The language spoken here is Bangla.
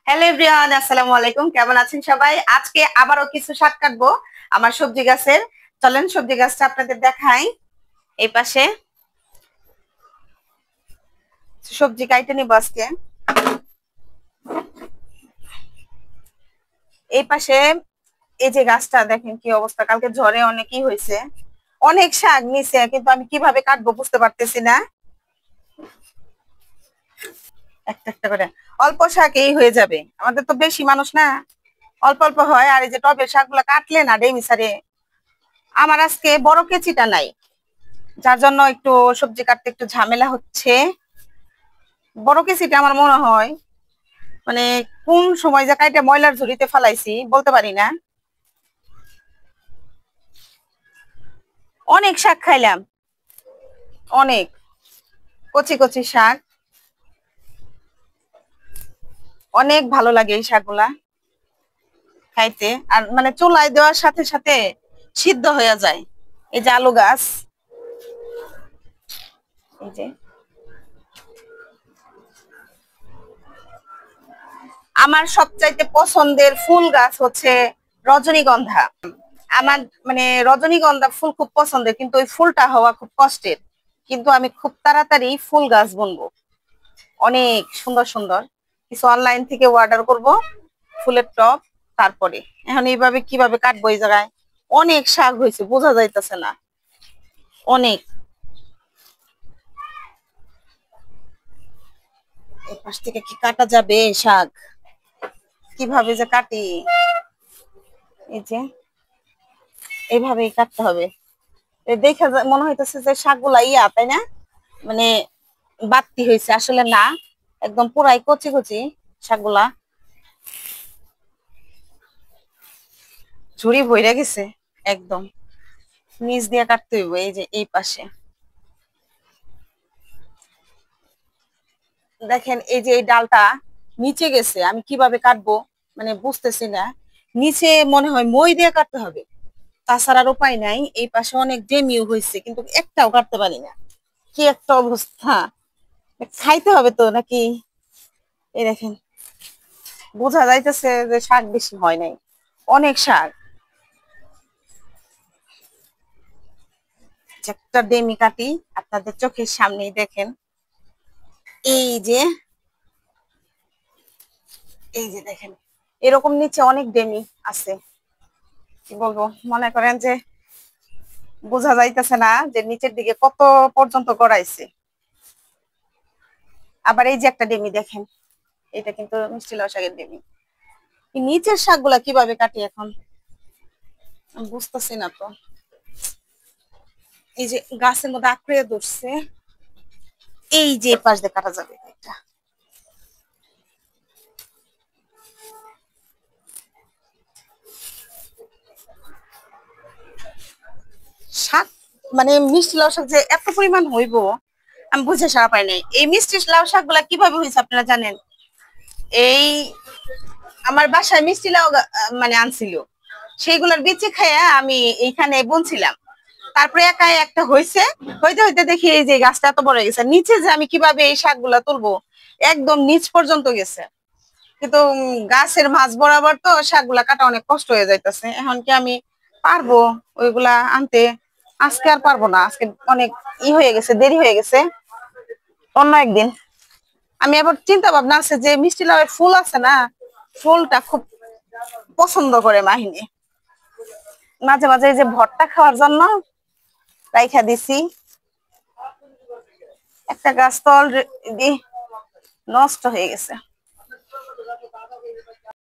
হ্যালো এভরিওয়ান, আসসালামু আলাইকুম। কেমন আছেন সবাই? আজকে আবারও কিছু শাক কাটবো আমার সবজি গাছের। চলেন সবজি গাছটা আপনাদের দেখাই। এই পাশে সবজি কাইটে নিব আজকে। এই পাশে এই যে গাছটা দেখেন কি অবস্থা, কালকে ঝড়ে অনেকই হয়েছে, অনেক শাক নিচে, কিন্তু আমি কিভাবে কাটবো বুঝতে পারতেছি না। একটা একটা করে অল্প শাক এই হয়ে যাবে, আমাদের তো বেশি মানুষ না, অল্প অল্প হয়। আর এই যে টবের শাকগুলা কাটলে না ডেমি সারে, আমার আজকে বড় কেচিটা নাই, যার জন্য একটু সবজি কাটতে একটু ঝামেলা হচ্ছে। বড় কেচিটা আমার মনে হয় মানে কোন সময় যে কাইটা ময়লার ঝুড়িতে ফালাইছি বলতে পারি না। অনেক শাক খাইলাম, অনেক কচি কচি শাক, অনেক ভালো লাগে এই শাকগুলা খাইতে। আর মানে চুলায় দেওয়ার সাথে সাথে সিদ্ধ হয়ে যায়। এই যে আলু গাছ, এই যে আমার সবচাইতে পছন্দের ফুল গাছ হচ্ছে রজনীগন্ধা। আমার মানে রজনীগন্ধা ফুল খুব পছন্দের, কিন্তু ওই ফুলটা হওয়া খুব কষ্টের। কিন্তু আমি খুব তাড়াতাড়ি ফুল গাছ বুনবো, অনেক সুন্দর সুন্দর কিছু অনলাইন থেকে অর্ডার করব ফুলের টব। তারপরে এখন এইভাবে কিভাবে কাটবো, এই জায়গায় অনেক শাক হয়েছে, বোঝা যাইতেছে না, অনেক। এই পাশ থেকে কি কাটা যাবে শাক, কিভাবে যে কাটি, এই যে এইভাবেই কাটতে হবে। দেখে মনে হইতেছে যে শাকগুলা ইয়া, তাই না? মানে বাড়তি হয়েছে, আসলে না, একদম পুরাই কচি কচি শাকগুলা, ঝুড়ি ভইরা গেছে একদম। নিচ দিয়ে কাটতে হইব, এই যে এই পাশে দেখেন, এই যে এই ডালটা নিচে গেছে, আমি কিভাবে কাটবো মানে বুঝতেছি না। নিচে মনে হয় মই দিয়ে কাটতে হবে, তাছাড়ার উপায় নাই। এই পাশে অনেক ডেমিও হয়েছে, কিন্তু একটাও কাটতে পারি না, কি একটা অবস্থা। খাইতে হবে তো নাকি? এই দেখেন, বোঝা যাইতেছে যে শাক বেশি হয় নাই, অনেক শাক। একটা ডেমি কাটি আপনাদের চোখের সামনেই দেখেন। এই যে এই যে দেখেন, এরকম নিচে অনেক ডেমি আছে। কি বলবো, মনে করেন যে বোঝা যাইতেছে না যে নিচের দিকে কত পর্যন্ত গড়াইছে। আবার এই যে একটা ডেমি দেখেন, এটা কিন্তু মিষ্টি লাউ শাকের ডেমি। এই নিচের শাকগুলা কিভাবে কাটি এখন আমি বুঝতেছি না তো। এই যে গাছের মধ্যে আঁকড়ে ধরছে, এই যে পাশ দিয়ে কাটা যাবে এটা। শাক মানে মিষ্টি লাউ শাক যে এত পরিমাণ হইব আমি বুঝে সারা পাই নাই। এই মিষ্টি লাউ শাক গুলা কিভাবে হয়েছে আপনারা জানেন? এই আমার বাসায় মিষ্টি লাউ মানে আনছিল, সেইগুলোর বিচি খাইয়া আমি এইখানে বুনছিলাম। তারপরে একাই একটা হয়েছে, হইতে হইতে দেখি এই যে গাছটা এত বড় হয়ে গেছে। নিচে যে আমি কিভাবে এই শাকগুলা তুলবো, একদম নিচ পর্যন্ত গেছে। কিন্তু গাছের মাছ বরাবর তো শাকগুলা কাটা অনেক কষ্ট হয়ে যাইতেছে। এখন কি আমি পারবো ওইগুলা আনতে? আজকে আর পারবো না, আজকে অনেক হয়ে গেছে, দেরি হয়ে গেছে, অন্য একদিন। আমি আবার চিন্তা ভাবনা আছে যে মিষ্টি লাউয়ের ফুল আছে না, ফুলটা খুব পছন্দ করে মাহিনী, মাঝে মাঝে এই যে ভর্তা খাওয়ার জন্য রাইখা দিছি। একটা গাছ তো অলরেডি নষ্ট হয়ে গেছে।